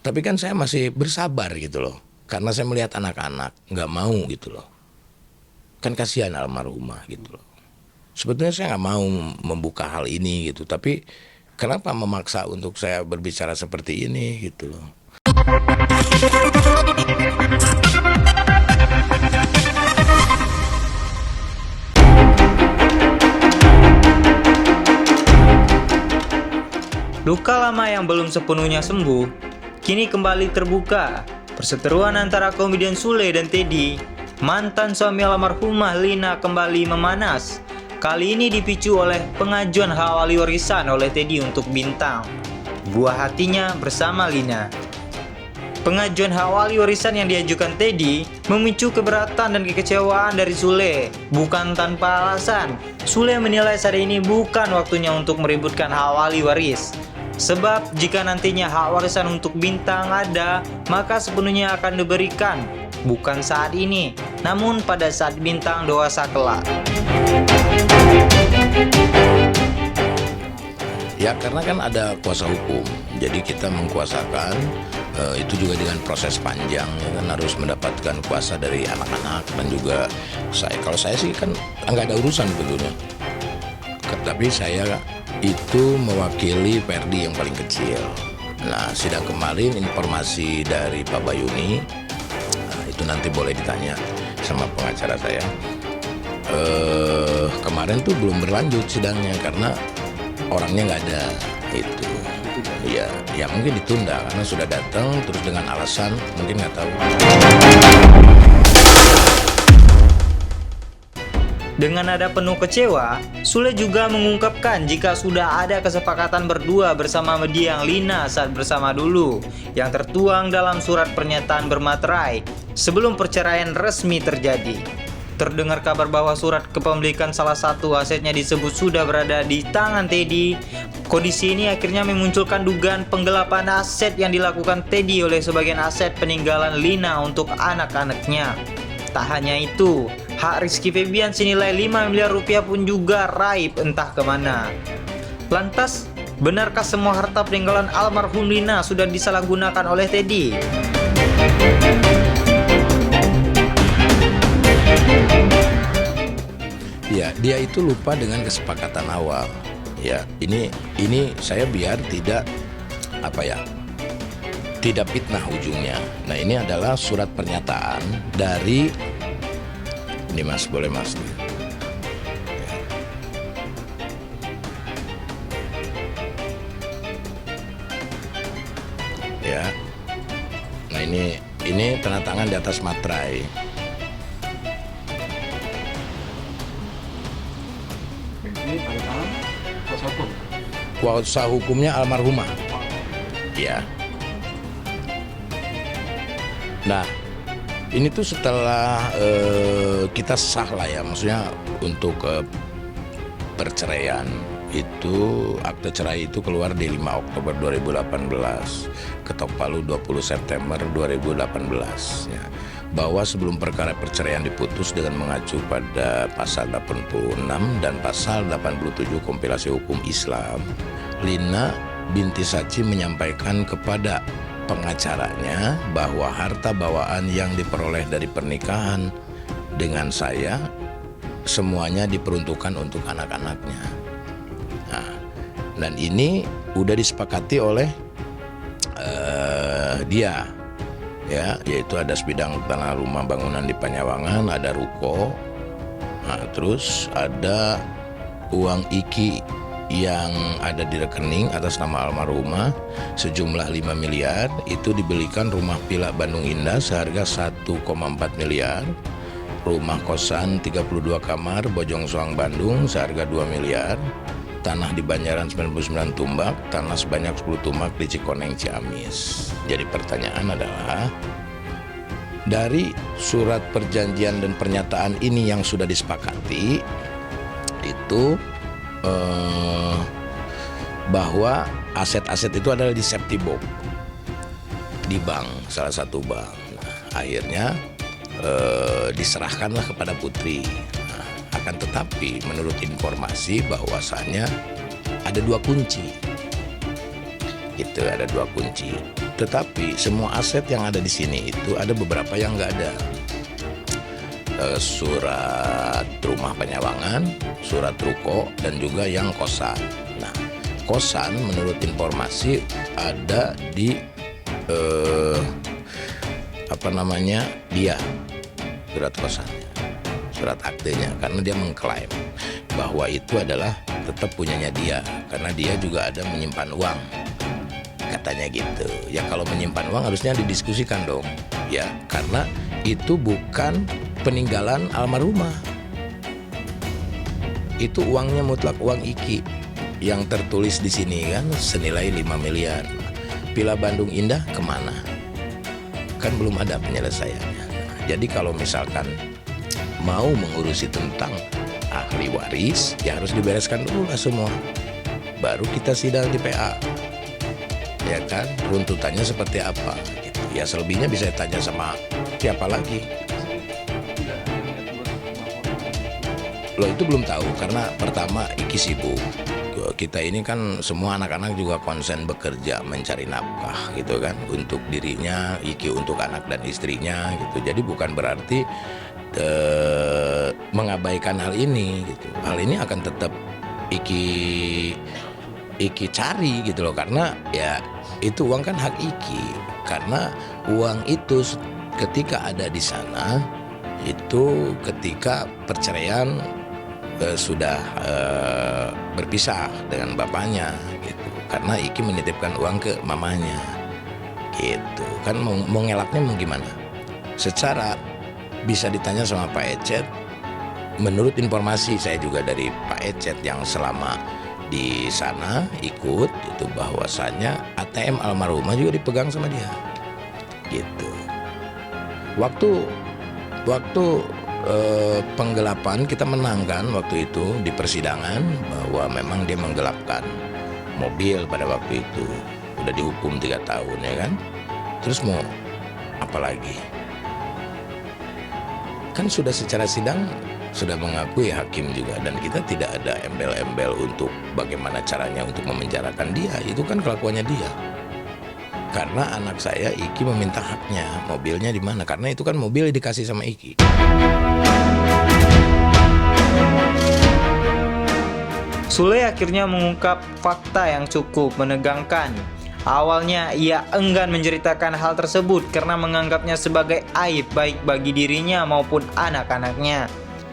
Tapi kan saya masih bersabar gitu loh, karena saya melihat anak-anak nggak mau gitu loh. Kan kasihan almarhumah gitu loh. Sebetulnya saya nggak mau membuka hal ini gitu, tapi kenapa memaksa untuk saya berbicara seperti ini gitu loh. Luka lama yang belum sepenuhnya sembuh, kini kembali terbuka. Perseteruan antara komedian Sule dan Teddy, mantan suami almarhumah Lina, kembali memanas. Kali ini dipicu oleh pengajuan hak wali warisan oleh Teddy untuk Bintang, buah hatinya bersama Lina. Pengajuan hak wali warisan yang diajukan Teddy memicu keberatan dan kekecewaan dari Sule, bukan tanpa alasan. Sule menilai saat ini bukan waktunya untuk meributkan hak wali waris. Sebab jika nantinya hak warisan untuk Bintang ada, maka sepenuhnya akan diberikan, bukan saat ini, namun pada saat Bintang dewasa kelak. Ya karena kan ada kuasa hukum, jadi kita mengkuasakan, itu juga dengan proses panjang, ya kan harus mendapatkan kuasa dari anak-anak dan juga saya. Kalau saya sih kan nggak ada urusan sebetulnya, tapi saya itu mewakili Ferdi yang paling kecil. Nah sidang kemarin informasi dari Pak Bayuni, itu nanti boleh ditanya sama pengacara saya. Kemarin tuh belum berlanjut sidangnya karena orangnya nggak ada itu. Ya mungkin ditunda karena sudah datang terus dengan alasan mungkin nggak tahu. Dengan nada penuh kecewa, Sule juga mengungkapkan jika sudah ada kesepakatan berdua bersama mendiang Lina saat bersama dulu, yang tertuang dalam surat pernyataan bermaterai sebelum perceraian resmi terjadi. Terdengar kabar bahwa surat kepemilikan salah satu asetnya disebut sudah berada di tangan Teddy. Kondisi ini akhirnya memunculkan dugaan penggelapan aset yang dilakukan Teddy oleh sebagian aset peninggalan Lina untuk anak-anaknya. Tak hanya itu, hak Rizky Febian senilai 5 miliar rupiah pun juga raib entah kemana. Lantas, benarkah semua harta peninggalan almarhum Lina sudah disalahgunakan oleh Teddy? Ya, dia itu lupa dengan kesepakatan awal. Ya, ini saya biar tidak tidak fitnah ujungnya. Nah, ini adalah surat pernyataan dari ini Mas, boleh Mas. Ya. Nah, ini tanda tangan di atas materai. Ini tanda tangan kuasa hukum. Kuasa hukumnya almarhumah. Ya. Nah, ini tuh setelah kita sah lah ya, maksudnya untuk perceraian itu, akte cerai itu keluar di 5 Oktober 2018, ketok palu 20 September 2018 ya. Bahwa sebelum perkara perceraian diputus dengan mengacu pada pasal 86 dan pasal 87 kompilasi hukum Islam, Lina binti Saci menyampaikan kepada pengacaranya bahwa harta bawaan yang diperoleh dari pernikahan dengan saya semuanya diperuntukkan untuk anak-anaknya. Nah, dan ini udah disepakati oleh dia, ya, yaitu ada sebidang tanah rumah bangunan di Panyawangan, ada ruko, nah, terus ada uang iki yang ada di rekening atas nama almarhumah sejumlah 5 miliar, itu dibelikan rumah villa Bandung Indah seharga 1,4 miliar, rumah kosan 32 kamar Bojong Soang Bandung seharga 2 miliar, tanah di Banjaran 99 tumbak, tanah sebanyak 10 tumbak di Cikoneng Ciamis. Jadi pertanyaan adalah, dari surat perjanjian dan pernyataan ini yang sudah disepakati itu bahwa aset-aset itu adalah di safety box di bank, salah satu bank. Nah, akhirnya diserahkanlah kepada putri. Nah, akan tetapi menurut informasi bahwasannya ada 2 kunci. Itu ada 2 kunci. Tetapi semua aset yang ada di sini itu ada beberapa yang nggak ada. Surat rumah penyewangan, surat ruko, dan juga yang kosan. Nah, kosan menurut informasi ada di dia surat kosannya, surat aktenya, karena dia mengklaim bahwa itu adalah tetap punyanya dia, karena dia juga ada menyimpan uang, katanya gitu. Ya kalau menyimpan uang harusnya didiskusikan dong, ya, karena itu bukan peninggalan almarhumah. Itu uangnya mutlak uang Iki yang tertulis di sini kan senilai 5 miliar. Villa Bandung Indah kemana? Kan belum ada penyelesaiannya. Jadi kalau misalkan mau mengurusi tentang ahli waris, ya harus dibereskan dulu lah semua. Baru kita sidang di PA. Ya kan, runtutannya seperti apa gitu. Ya selebihnya bisa tanya sama siapa lagi. Lo itu belum tahu karena pertama Iki sibuk. Kita ini kan semua anak-anak juga konsen bekerja mencari nafkah gitu kan, untuk dirinya, Iki untuk anak dan istrinya gitu. Jadi bukan berarti mengabaikan hal ini gitu. Hal ini akan tetap Iki cari gitu loh, karena ya itu uang kan hak Iki. Karena uang itu ketika ada di sana itu ketika perceraian sudah berpisah dengan bapaknya gitu, karena Iki menitipkan uang ke mamanya gitu kan. Mau ngelaknya mau gimana? Secara bisa ditanya sama Pak Ecet. Menurut informasi saya juga dari Pak Ecet yang selama di sana ikut itu, bahwasannya ATM almarhumah juga dipegang sama dia gitu. Waktu penggelapan kita menangkan waktu itu di persidangan bahwa memang dia menggelapkan mobil pada waktu itu. Udah dihukum 3 tahun ya kan. Terus mau apa lagi? Kan sudah secara sidang sudah mengakui hakim juga, dan kita tidak ada embel-embel untuk bagaimana caranya untuk memenjarakan dia. Itu kan kelakuannya dia. Karena anak saya Iki meminta haknya, mobilnya di mana? Karena itu kan mobil dikasih sama Iki. Sule akhirnya mengungkap fakta yang cukup menegangkan. Awalnya ia enggan menceritakan hal tersebut karena menganggapnya sebagai aib baik bagi dirinya maupun anak-anaknya.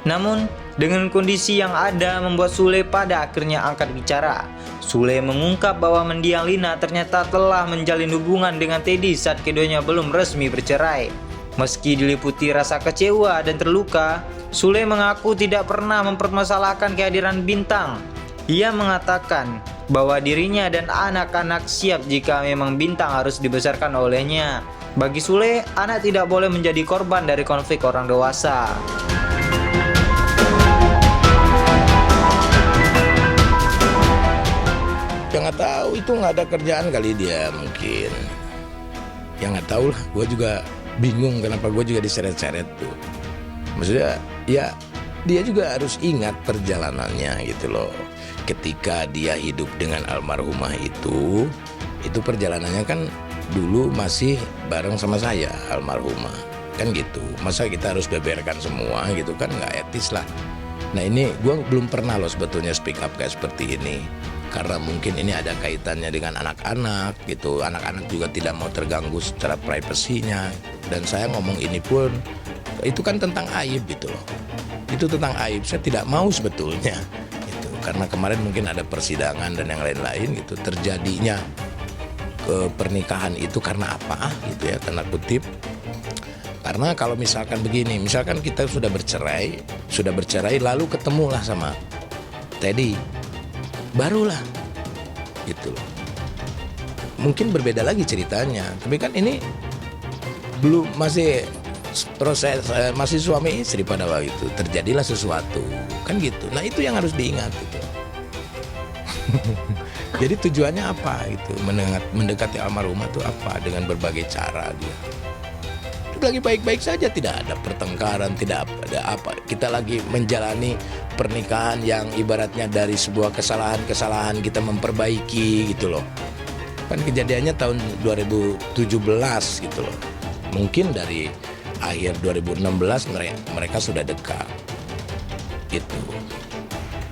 Namun, dengan kondisi yang ada membuat Sule pada akhirnya angkat bicara. Sule mengungkap bahwa mendiang Lina ternyata telah menjalin hubungan dengan Teddy saat keduanya belum resmi bercerai. Meski diliputi rasa kecewa dan terluka, Sule mengaku tidak pernah mempermasalahkan kehadiran Bintang. Ia mengatakan bahwa dirinya dan anak-anak siap jika memang Bintang harus dibesarkan olehnya. Bagi Sule, anak tidak boleh menjadi korban dari konflik orang dewasa. Ya nggak tahu, itu nggak ada kerjaan kali dia mungkin. Ya nggak tahu lah, gue juga bingung kenapa gue juga diseret-seret tuh. Maksudnya ya dia juga harus ingat perjalanannya gitu loh. Ketika dia hidup dengan almarhumah itu perjalanannya kan dulu masih bareng sama saya almarhumah kan gitu. Masa kita harus beberkan semua gitu kan, nggak etis lah. Nah ini gue belum pernah loh sebetulnya speak up kayak seperti ini. Karena mungkin ini ada kaitannya dengan anak-anak gitu. Anak-anak juga tidak mau terganggu secara privasinya. Dan saya ngomong ini pun itu kan tentang aib gitu loh. Itu tentang aib, saya tidak mau sebetulnya gitu. Karena kemarin mungkin ada persidangan dan yang lain-lain gitu. Terjadinya pernikahan itu karena apa gitu ya, tanda kutip. Karena kalau misalkan begini, misalkan kita sudah bercerai lalu ketemulah sama Teddy, barulah gitu loh. Mungkin berbeda lagi ceritanya, tapi kan ini belum, masih proses, masih suami istri pada waktu itu terjadilah sesuatu kan gitu. Nah itu yang harus diingat gitu. Jadi tujuannya apa gitu, mendekati almarhumah itu apa, dengan berbagai cara dia. Lagi baik-baik saja, tidak ada pertengkaran, tidak ada apa. Kita lagi menjalani pernikahan yang ibaratnya dari sebuah kesalahan-kesalahan kita memperbaiki gitu loh. kan kejadiannya tahun 2017 gitu loh. Mungkin dari akhir 2016 mereka sudah dekat gitu.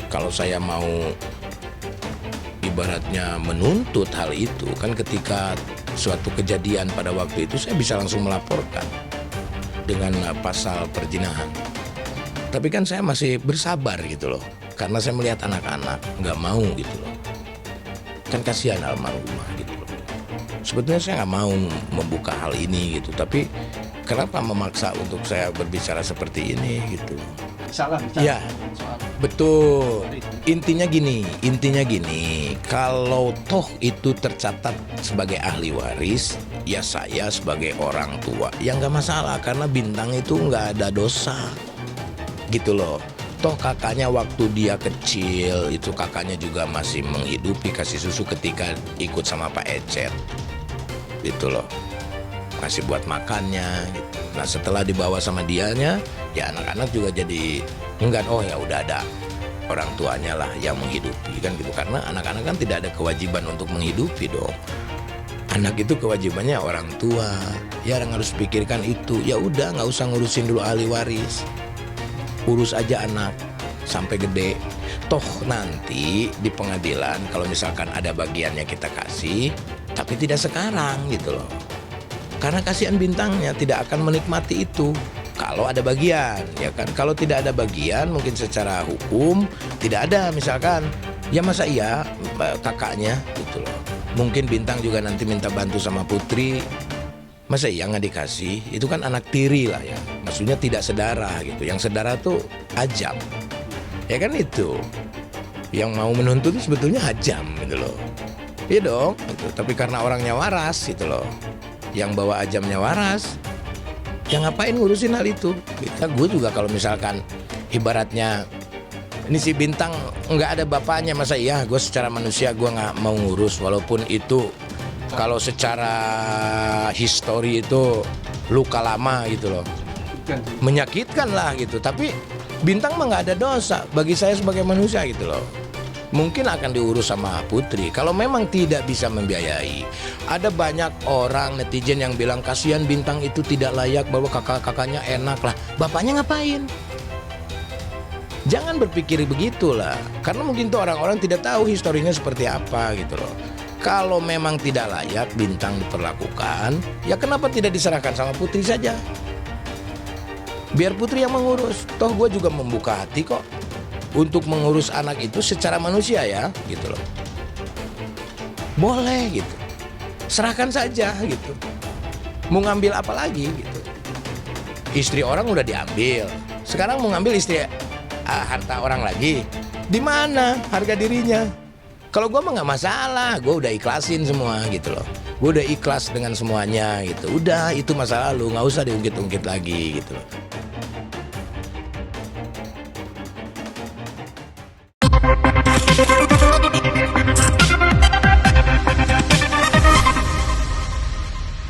Kalau saya mau ibaratnya menuntut hal itu, kan ketika suatu kejadian pada waktu itu saya bisa langsung melaporkan dengan pasal perzinahan. Tapi kan saya masih bersabar gitu loh, karena saya melihat anak-anak nggak mau gitu loh. Kan kasihan almarhumah gitu loh. Sebetulnya saya nggak mau membuka hal ini gitu, tapi kenapa memaksa untuk saya berbicara seperti ini gitu? Salah. Ya, betul. Intinya gini, kalau toh itu tercatat sebagai ahli waris, ya saya sebagai orang tua, ya nggak masalah karena Bintang itu nggak ada dosa, gitu loh. Toh kakaknya waktu dia kecil itu kakaknya juga masih menghidupi, kasih susu ketika ikut sama Pak Ecet, gitu loh. Kasih buat makannya gitu. Nah setelah dibawa sama dianya, ya anak-anak juga jadi enggak, oh ya udah ada orang tuanya lah yang menghidupi kan gitu. Karena anak-anak kan tidak ada kewajiban untuk menghidupi dong. Anak itu kewajibannya orang tua. Ya yang harus pikirkan itu. Ya udah nggak usah ngurusin dulu ahli waris. Urus aja anak sampai gede. Toh nanti di pengadilan kalau misalkan ada bagiannya kita kasih, tapi tidak sekarang gitu loh. Karena kasihan Bintangnya tidak akan menikmati itu kalau ada bagian, ya kan. Kalau tidak ada bagian mungkin secara hukum tidak ada misalkan. Ya masa iya kakaknya gitu loh. Mungkin Bintang juga nanti minta bantu sama Putri. Masa iya nggak dikasih? Itu kan anak tiri lah ya. Maksudnya tidak sedara gitu. Yang sedara tuh Ajam. Ya kan itu. Yang mau menuntut itu sebetulnya Ajam gitu loh. Iya dong. Gitu. Tapi karena orangnya waras gitu loh. Yang bawa Ajamnya waras, ya ngapain ngurusin hal itu? Gue juga kalau misalkan ibaratnya ini si Bintang nggak ada bapaknya, masa iya gue secara manusia gue nggak mau ngurus, walaupun itu kalau secara histori itu luka lama gitu loh, menyakitkan lah gitu. Tapi Bintang mah nggak ada dosa bagi saya sebagai manusia gitu loh. Mungkin akan diurus sama Putri kalau memang tidak bisa membiayai. Ada banyak orang netizen yang bilang kasihan Bintang itu tidak layak, bahwa kakak-kakaknya enak lah. Bapaknya ngapain? Jangan berpikir begitulah. Karena mungkin tuh orang-orang tidak tahu historinya seperti apa gitu loh. Kalau memang tidak layak Bintang diperlakukan, ya kenapa tidak diserahkan sama Putri saja? Biar Putri yang mengurus. Toh gue juga membuka hati kok untuk mengurus anak itu secara manusia ya gitu loh. Boleh gitu. Serahkan saja gitu. Mau ngambil apa lagi gitu. Istri orang udah diambil. Sekarang mau ngambil istri harta orang lagi. Di mana harga dirinya? Kalau gue mah nggak masalah. Gue udah ikhlasin semua gitu loh. Gue udah ikhlas dengan semuanya gitu. Udah itu masa lalu, nggak usah diungkit-ungkit lagi gitu loh.